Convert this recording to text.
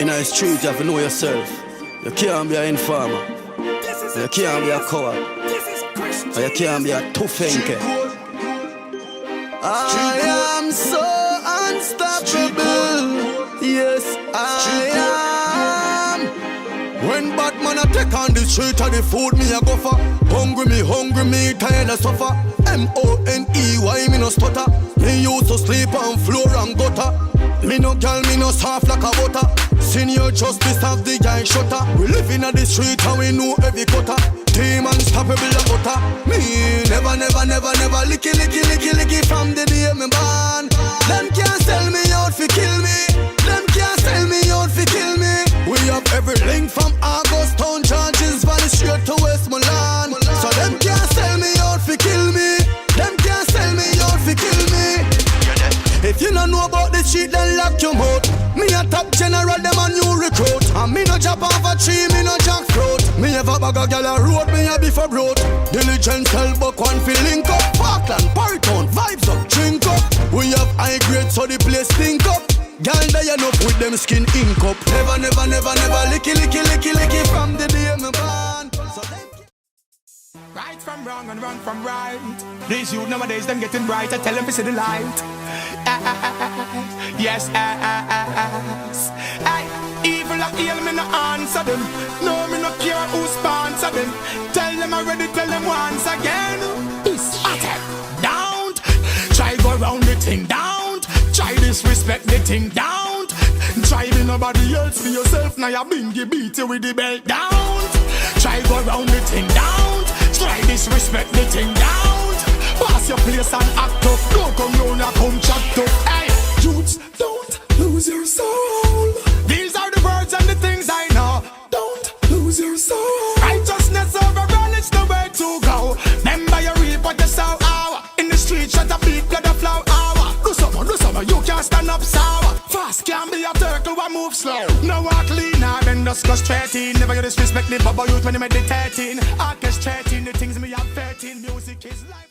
In the street, you have to know yourself. You can't be an informer. You can't be a coward. Or you can't be a tufenke. I am so unstoppable. Yes, I am. When bad man a take on the street of the food me a go for. Hungry me, tired of suffer. MONEY, me no stutter. Me used to sleep on floor and gutter. Me no girl, me no soft like a butter. Senior justice have the guy shutter. We live in the street and we know every cutter. Team unstoppable a butter. Me never licky from the day me born. Them can't sell me out fi kill me. Them can't sell me out fi kill me. We have every link from August Town, Georges Valley straight to Westmoreland. So them can't sell me out fi kill me. Them can't sell me out fi kill me. If you don't know about the street, then lock your mouth. Me a top general, them a new recruit. And me no jump off a tree, me no jackfruit. Me have a bag of gal a road, me a beef a broad. Diligent sell buck one fi link up. Parkland, Parton, vibes up, drink up. We have high grade so the place stink up. Gal die enough with them skin ink up. Never licky from the day me born. So right from wrong and wrong from right. These youth nowadays, them getting brighter. Tell them to see the light. Yes. Hey, evil and ill, me no answer them. No, me no care who sponsor them. Tell them already, tell them once again. It's attack. Don't try go round the thing. Don't try disrespect the thing. Don't try be nobody else for yourself. Now you bingy beat you with the belt. Don't try go round the thing. Don't try disrespect the thing. Don't pass your place and act up. Don't come round and come chat up. Hey, youths, don't lose your soul. These are the words and the things I know. Don't lose your soul. Righteousness overall, it's the way to go. Remember you reap what you sow. In the street, shut up, beat, got the flow. Do something, you can't stand up sour. Fast can be a turtle, one move slow. No walk lean, I bend the scotch 13. Never you disrespect the bubble youth when you made the 13. Orchestrating the things me have 13. Music is life.